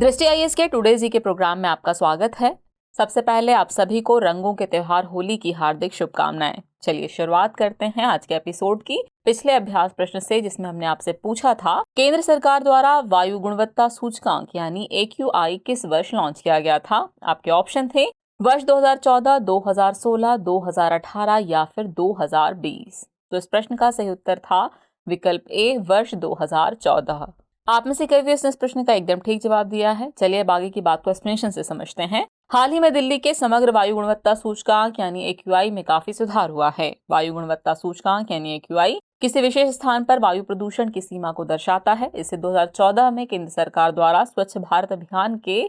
दृष्टि आईएएस के टुडे जी के प्रोग्राम में आपका स्वागत है। सबसे पहले आप सभी को रंगों के त्योहार होली की हार्दिक शुभकामनाएं। चलिए शुरुआत करते हैं आज के एपिसोड की पिछले अभ्यास प्रश्न से, जिसमें हमने आपसे पूछा था केंद्र सरकार द्वारा वायु गुणवत्ता सूचकांक यानी AQI किस वर्ष लॉन्च किया गया था। आपके ऑप्शन थे वर्ष 2014, 2016, 2018 या फिर 2020। तो इस प्रश्न का सही उत्तर था विकल्प ए, वर्ष 2014। आप में से कई व्यक्ति ने इस प्रश्न का एकदम ठीक जवाब दिया है। चलिए अब आगे की बात को एक्सप्लेनेशन से समझते हैं। हाल ही में दिल्ली के समग्र वायु गुणवत्ता सूचकांक यानी AQI में काफी सुधार हुआ है। वायु गुणवत्ता सूचकांक यानी AQI किसी विशेष स्थान पर वायु प्रदूषण की सीमा को दर्शाता है। इसे 2014 में केंद्र सरकार द्वारा स्वच्छ भारत अभियान के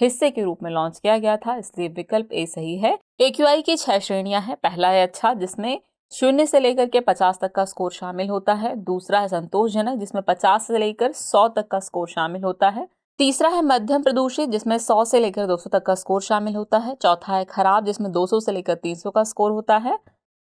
हिस्से के रूप में लॉन्च किया गया था, इसलिए विकल्प ए सही है। AQI की 6 श्रेणियां हैं। पहला है अच्छा, जिसमें 0 से लेकर के 50 तक का स्कोर शामिल होता है। दूसरा है संतोषजनक, जिसमें 50 से लेकर 100 तक का स्कोर शामिल होता है। तीसरा है मध्यम प्रदूषित, जिसमें 100 से लेकर 200 तक का स्कोर शामिल होता है। चौथा है खराब, जिसमें 200 से लेकर 300 का स्कोर होता है।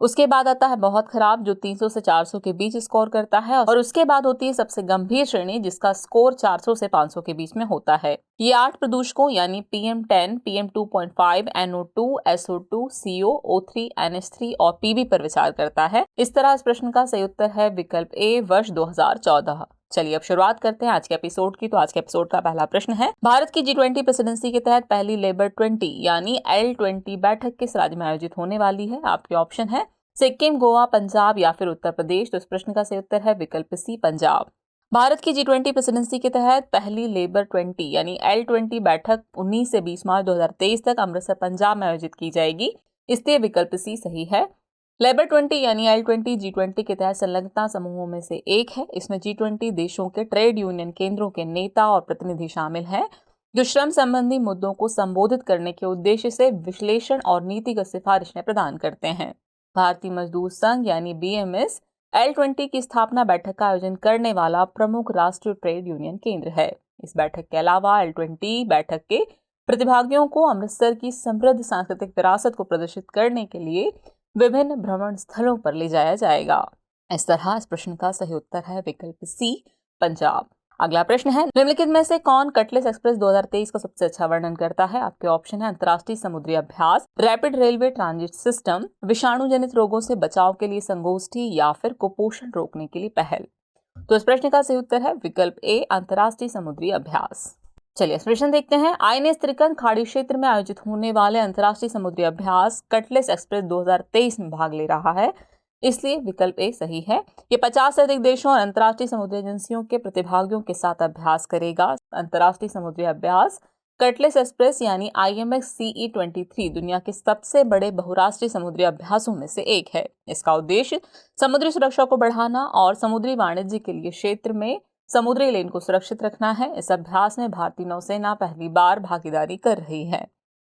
उसके बाद आता है बहुत खराब, जो 300 से 400 के बीच स्कोर करता है। और उसके बाद होती है सबसे गंभीर श्रेणी, जिसका स्कोर 400 से 500 के बीच में होता है। ये 8 प्रदूषकों यानी PM10, PM2.5, NO2, SO2, CO, O3, NH3 और PB पर विचार करता है। इस तरह इस प्रश्न का सही उत्तर है विकल्प ए, वर्ष 2014। चलिए अब शुरुआत करते हैं आज के एपिसोड की। तो आज के एपिसोड का पहला प्रश्न है, भारत की G20 प्रेसिडेंसी के तहत पहली लेबर 20 यानी L20 बैठक किस राज्य में आयोजित होने वाली है। आपके ऑप्शन है सिक्किम, गोवा, पंजाब या फिर उत्तर प्रदेश। तो इस प्रश्न का सही उत्तर है विकल्प सी, पंजाब। भारत की G20 प्रेसिडेंसी के तहत पहली लेबर 20 यानी L20 बैठक 19 से 20 मार्च 2023 तक अमृतसर, पंजाब में आयोजित की जाएगी, इसलिए विकल्प सी सही है। लेबर 20 यानी L20 G20 के तहत संलग्नता समूहों में से एक है। इसमें G20 देशों के ट्रेड यूनियन केंद्रों के नेता और प्रतिनिधि शामिल हैं, जो श्रम संबंधी मुद्दों को संबोधित करने के उद्देश्य से विश्लेषण और नीतिगत सिफारिशें प्रदान करते हैं। भारतीय मजदूर संघ यानी BMS L20 की स्थापना बैठक का आयोजन करने वाला प्रमुख राष्ट्रीय ट्रेड यूनियन केंद्र है। इस बैठक के अलावा L20 बैठक के प्रतिभागियों को अमृतसर की समृद्ध सांस्कृतिक विरासत को प्रदर्शित करने के लिए विभिन्न भ्रमण स्थलों पर ले जाया जाएगा। इस तरह इस प्रश्न का सही उत्तर है विकल्प सी, पंजाब। अगला प्रश्न है, निम्नलिखित में से कौन कटलेस एक्सप्रेस 2023 का सबसे अच्छा वर्णन करता है। आपके ऑप्शन है अंतर्राष्ट्रीय समुद्री अभ्यास, रैपिड रेलवे ट्रांजिट सिस्टम, विषाणु जनित रोगों से बचाव के लिए संगोष्ठी या फिर कुपोषण रोकने के लिए पहल। तो इस प्रश्न का सही उत्तर है विकल्प ए, अंतर्राष्ट्रीय समुद्री अभ्यास। चलिए इस प्रश्न देखते हैं, INS त्रिकन खाड़ी क्षेत्र में आयोजित होने वाले अंतर्राष्ट्रीय समुद्री अभ्यास कटलेस एक्सप्रेस 2023 में भाग ले रहा है, इसलिए विकल्प ए सही है। ये 50 से अधिक देशों और अंतर्राष्ट्रीय समुद्री एजेंसियों के प्रतिभागियों के साथ अभ्यास करेगा। अंतर्राष्ट्रीय समुद्री अभ्यास कटलेस एक्सप्रेस यानी IMX CE23 दुनिया के सबसे बड़े बहुराष्ट्रीय समुद्री अभ्यासों में से एक है। इसका उद्देश्य समुद्री सुरक्षा को बढ़ाना और समुद्री वाणिज्य के लिए क्षेत्र में समुद्री लेन को सुरक्षित रखना है। इस अभ्यास में भारतीय नौसेना पहली बार भागीदारी कर रही है।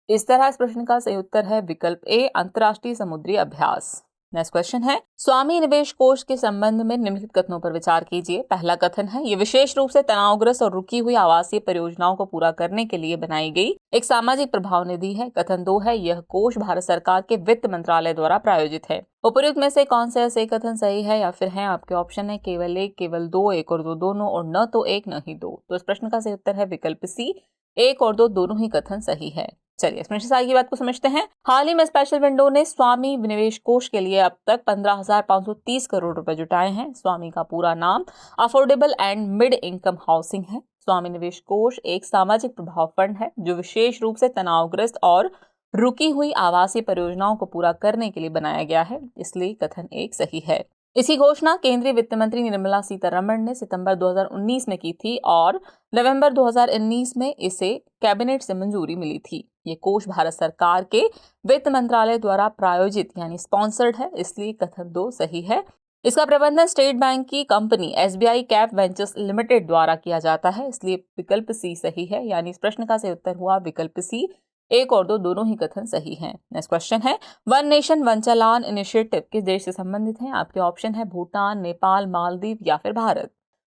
इस तरह इस प्रश्न का सही उत्तर है विकल्प ए, अंतर्राष्ट्रीय समुद्री अभ्यास। नेक्स्ट क्वेश्चन है, स्वामी निवेश कोष के संबंध में निम्नलिखित कथनों पर विचार कीजिए। पहला कथन है, ये विशेष रूप से तनावग्रस्त और रुकी हुई आवासीय परियोजनाओं को पूरा करने के लिए बनाई गई एक सामाजिक प्रभाव निधि है। कथन 2 है, यह कोष भारत सरकार के वित्त मंत्रालय द्वारा प्रायोजित है। उपयुक्त में से कौन सा सही कथन सही है या फिर है। आपके ऑप्शन है केवल एक, केवल दो, एक और दो दोनों, और न तो एक न ही दो। तो इस प्रश्न का सही उत्तर है विकल्प सी, एक और दो दोनों ही कथन सही है। चलिए इसमें से आगे की बात को समझते हैं। हाल ही में स्पेशल विंडो ने स्वामी निवेश कोष के लिए अब तक 15,530 करोड़ रुपए जुटाए हैं। स्वामी का पूरा नाम affordable and mid income housing है। स्वामी निवेश कोष एक सामाजिक प्रभाव फंड है, जो विशेष रूप से तनावग्रस्त और रुकी हुई आवासीय परियोजनाओं को पूरा करने के लिए बनाया गया है, इसलिए कथन एक सही है। इसकी घोषणा केंद्रीय वित्त मंत्री निर्मला सीतारमण ने सितंबर 2019 में की थी और नवंबर 2019 में इसे कैबिनेट से मंजूरी मिली थी। ये कोष भारत सरकार के वित्त मंत्रालय द्वारा प्रायोजित यानी स्पॉन्सर्ड है, इसलिए कथन 2 सही है। इसका प्रबंधन स्टेट बैंक की company SBI cap ventures limited द्वारा किया जाता है, इसलिए विकल्प सी सही है। यानी इस प्रश्न का सही उत्तर हुआ विकल्प सी, एक और दो दोनों ही कथन सही हैं। नेक्स्ट क्वेश्चन है, वन नेशन वन चालान इनिशिएटिव किस देश से संबंधित है। आपके ऑप्शन है भूटान, नेपाल, मालदीव या फिर भारत।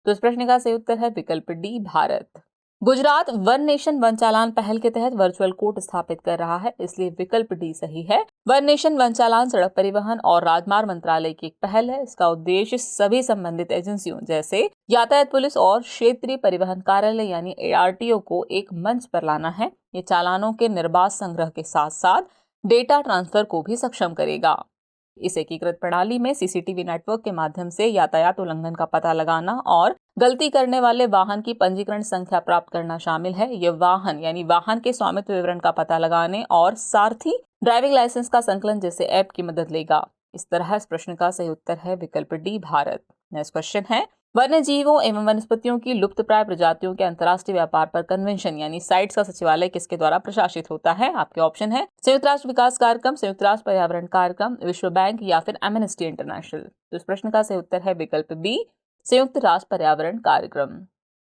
तो इस प्रश्न का सही उत्तर है विकल्प D, Bharat. Gujarat one nation one challan पहल के तहत वर्चुअल कोर्ट स्थापित कर रहा है, इसलिए विकल्प डी सही है। वन नेशन वन चालान सड़क परिवहन और राजमार्ग मंत्रालय की एक पहल है। इसका उद्देश्य सभी संबंधित एजेंसियों जैसे यातायात पुलिस और क्षेत्रीय परिवहन कार्यालय यानी ARTO को एक मंच पर लाना है। ये चालानों के निर्बाध संग्रह के साथ साथ डेटा ट्रांसफर को भी सक्षम करेगा। इस एकीकृत प्रणाली में CCTV नेटवर्क के माध्यम से यातायात उल्लंघन का पता लगाना और गलती करने वाले वाहन की पंजीकरण संख्या प्राप्त करना शामिल है। यह वाहन यानी वाहन के स्वामित्व विवरण का पता लगाने और सारथी ड्राइविंग लाइसेंस का संकलन जैसे ऐप की मदद लेगा। इस तरह इस प्रश्न का सही उत्तर है विकल्प डी भारत। नेक्स्ट क्वेश्चन है, वन्य जीवों एवं वनस्पतियों की लुप्तप्राय प्रजातियों के अंतर्राष्ट्रीय व्यापार पर कन्वेंशन यानी साइट्स का सचिवालय किसके द्वारा प्रशासित होता है? आपके ऑप्शन है संयुक्त राष्ट्र विकास कार्यक्रम, संयुक्त राष्ट्र पर्यावरण कार्यक्रम, विश्व बैंक या फिर एमनेस्टी इंटरनेशनल। तो इस प्रश्न का सही उत्तर है विकल्प बी संयुक्त राष्ट्र पर्यावरण कार्यक्रम।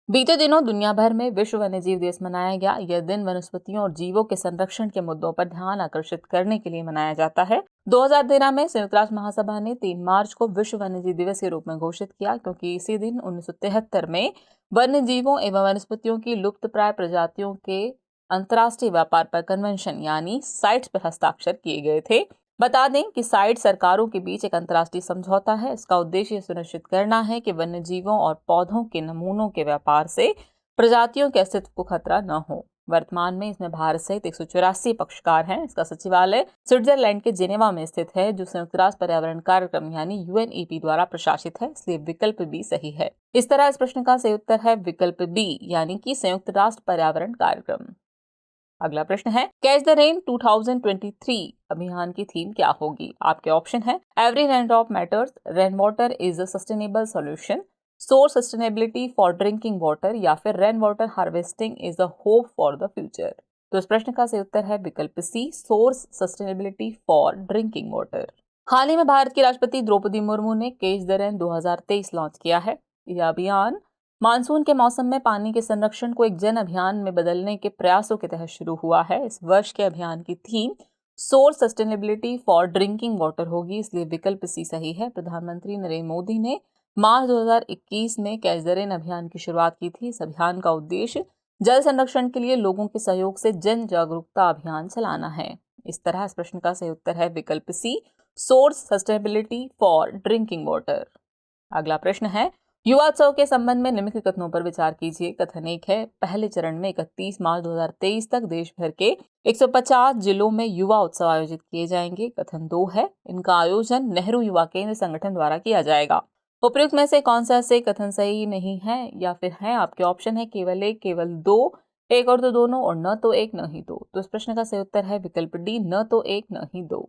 बीते दिनों दुनिया भर में विश्व वन्यजीव दिवस मनाया गया। यह दिन वनस्पतियों और जीवों के संरक्षण के मुद्दों पर ध्यान आकर्षित करने के लिए मनाया जाता है। 2013 में संयुक्त राष्ट्र महासभा ने 3 मार्च को विश्व वन्यजीव दिवस के रूप में घोषित किया, क्योंकि इसी दिन 1973 में वन्य जीवों एवं वनस्पतियों की लुप्तप्राय प्रजातियों के अंतर्राष्ट्रीय व्यापार पर कन्वेंशन यानी साइट्स पर हस्ताक्षर किए गए थे। बता दें कि साइट सरकारों के बीच एक अंतर्राष्ट्रीय समझौता है। इसका उद्देश्य सुनिश्चित करना है कि वन्य जीवों और पौधों के नमूनों के व्यापार से प्रजातियों के अस्तित्व को खतरा न हो। वर्तमान में इसमें भारत सहित 184 पक्षकार हैं। इसका सचिवालय स्विट्जरलैंड के जेनेवा में स्थित है, जो संयुक्त राष्ट्र पर्यावरण कार्यक्रम यानी UNEP द्वारा प्रशासित है, इसलिए विकल्प बी सही है। इस तरह इस प्रश्न का सही उत्तर है विकल्प बी यानी कि संयुक्त राष्ट्र पर्यावरण कार्यक्रम। अगला प्रश्न है, कैच द रेन 2023 अभियान की थीम क्या होगी? आपके ऑप्शन है every rain drop matters, rain water is a sustainable solution, source sustainability for drinking water या फिर rain water harvesting is a hope for the future. तो इस प्रश्न का सही उत्तर है विकल्प C source sustainability for drinking water. हाल ही में भारत की राष्ट्रपति द्रौपदी मुर्मू ने कैच द रेन 2023 लॉन्च किया है। यह अभियान मानसून के मौसम में पानी के संरक्षण को एक जन अभियान में बदलने के प्रयासों के तहत शुरू हुआ है। इस वर्ष के अभियान की theme source sustainability for drinking water होगी, इसलिए विकल्प सी सही है। प्रधानमंत्री नरेंद्र मोदी ने मार्च 2021 में कैच द रेन अभियान की शुरुआत की थी। इस अभियान का उद्देश्य जल संरक्षण के लिए लोगों के सहयोग से जन जागरूकता अभियान चलाना है। इस तरह इस प्रश्न का सही उत्तर है विकल्प C source sustainability for drinking water. अगला प्रश्न है, युवा उत्सव के संबंध में निम्नलिखित कथनों पर विचार कीजिए। कथन 1 है, पहले चरण में 31 मार्च 2023 तक देश भर के 150 जिलों में युवा उत्सव आयोजित किए जाएंगे। कथन 2 है, इनका आयोजन नेहरू युवा केंद्र संगठन द्वारा किया जाएगा। उपयुक्त में से कौन सा से कथन सही नहीं है या फिर है? आपके ऑप्शन है केवल 1, केवल 2, एक और तो दोनों, और न तो एक न ही दो। तो इस प्रश्न का सही उत्तर है विकल्प डी न तो एक न ही दो।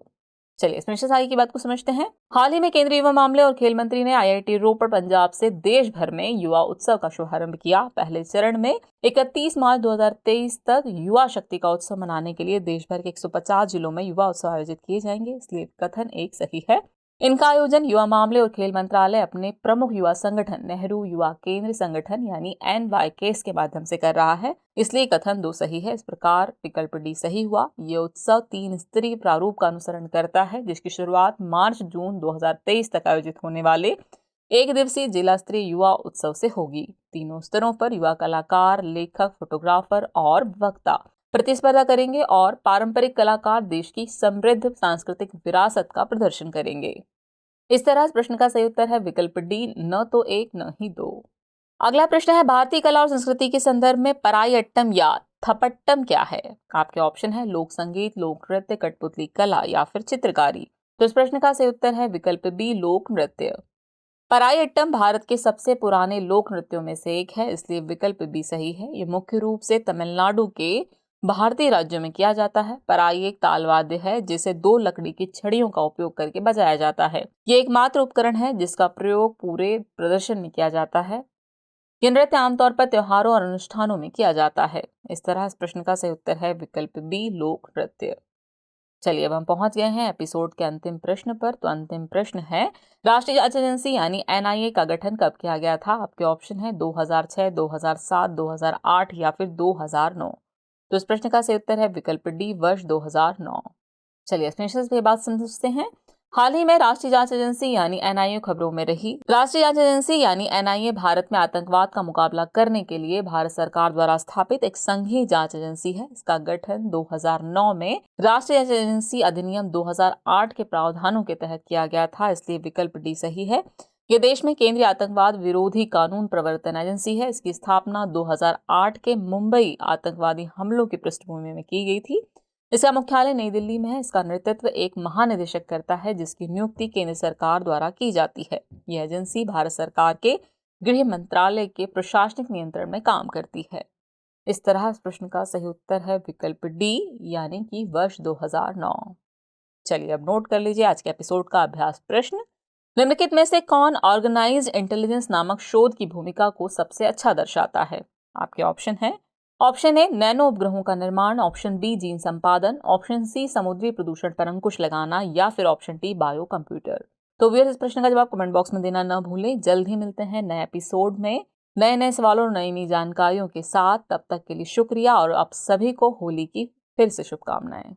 चलिए इसमें आगे की बात को समझते हैं। हाल ही में केंद्रीय युवा मामले और खेल मंत्री ने IIT रोपड़ पंजाब से देश भर में युवा उत्सव का शुभारंभ किया। पहले चरण में 31 मार्च 2023 तक युवा शक्ति का उत्सव मनाने के लिए देश भर के 150 जिलों में युवा उत्सव आयोजित किए जाएंगे, इसलिए कथन 1 सही है। इनका आयोजन युवा मामले और खेल मंत्रालय अपने प्रमुख युवा संगठन नेहरू युवा केंद्र संगठन यानी NYKs के माध्यम से कर रहा है, इसलिए कथन 2 सही है। इस प्रकार विकल्प डी सही हुआ। ये उत्सव 3 स्तरीय प्रारूप का अनुसरण करता है, जिसकी शुरुआत मार्च-जून 2023 तक आयोजित होने वाले एक दिवसीय जिला स्तरीय युवा उत्सव से होगी। तीनों स्तरों पर युवा कलाकार, लेखक, फोटोग्राफर और वक्ता प्रतिस्पर्धा करेंगे और पारंपरिक कलाकार देश की समृद्ध सांस्कृतिक विरासत का प्रदर्शन करेंगे। इस तरह इस प्रश्न का सही उत्तर है विकल्प डी न तो एक न ही दो। अगला प्रश्न है, भारतीय कला और संस्कृति के संदर्भ में परायट्टम या थपट्टम क्या है? आपके ऑप्शन है लोक संगीत, लोक नृत्य, कठपुतली कला या फिर चित्रकारी। तो इस प्रश्न का सही उत्तर है विकल्प बी लोक नृत्य। परायट्टम भारत के सबसे पुराने लोक नृत्यों में से एक है, इसलिए विकल्प बी सही है। ये मुख्य रूप से तमिलनाडु के भारतीय राज्यों में किया जाता है। पराई एक तालवाद्य है जिसे 2 लकड़ी की छड़ियों का उपयोग करके बजाया जाता है। ये एकमात्र उपकरण है जिसका प्रयोग पूरे प्रदर्शन में किया जाता है। यह नृत्य आमतौर पर त्योहारों और अनुष्ठानों में किया जाता है। इस तरह इस प्रश्न का सही उत्तर है विकल्प बी लोक नृत्य। चलिए अब हम पहुंच गए हैं एपिसोड के अंतिम प्रश्न पर। तो अंतिम प्रश्न है, राष्ट्रीय जांच एजेंसी यानी NIA का गठन कब किया गया था? आपके ऑप्शन है 2006, 2007, 2008 या फिर 2009। तो इस प्रश्न का सही उत्तर है विकल्प डी वर्ष 2009। चलिए इसमें बात समझते हैं। हाल ही में राष्ट्रीय जांच एजेंसी यानी एनआईए खबरों में रही। राष्ट्रीय जांच एजेंसी यानी एनआईए भारत में आतंकवाद का मुकाबला करने के लिए भारत सरकार द्वारा स्थापित एक संघीय जांच एजेंसी है। इसका गठन 2009 में राष्ट्रीय जांच एजेंसी अधिनियम 2008 के प्रावधानों के तहत किया गया था, इसलिए विकल्प डी सही है। ये देश में केंद्रीय आतंकवाद विरोधी कानून प्रवर्तन एजेंसी है। इसकी स्थापना 2008 के मुंबई आतंकवादी हमलों की पृष्ठभूमि में की गई थी। इसका मुख्यालय नई दिल्ली में है। इसका नेतृत्व एक महानिदेशक करता है, जिसकी नियुक्ति केंद्र सरकार द्वारा की जाती है। यह एजेंसी भारत सरकार के गृह मंत्रालय के प्रशासनिक नियंत्रण में काम करती है। इस तरह इस प्रश्न का सही उत्तर है विकल्प डी, यानी कि वर्ष 2009। चलिए अब नोट कर लीजिए आज के एपिसोड का अभ्यास प्रश्न। निम्नलिखित में से कौन ऑर्गेनाइज्ड इंटेलिजेंस नामक शोध की भूमिका को सबसे अच्छा दर्शाता है? आपके ऑप्शन है। ऑप्शन ए नैनो उपग्रहों का निर्माण, ऑप्शन बी जीन संपादन, ऑप्शन सी समुद्री प्रदूषण पर अंकुश लगाना, या फिर ऑप्शन डी बायो कंप्यूटर। तो व्यूअर्स, इस प्रश्न का जवाब कमेंट बॉक्स में देना न भूलें। जल्द ही मिलते हैं नए एपिसोड में नए नए सवालों और नई नई जानकारियों के साथ। तब तक के लिए शुक्रिया और आप सभी को होली की फिर से शुभकामनाएं।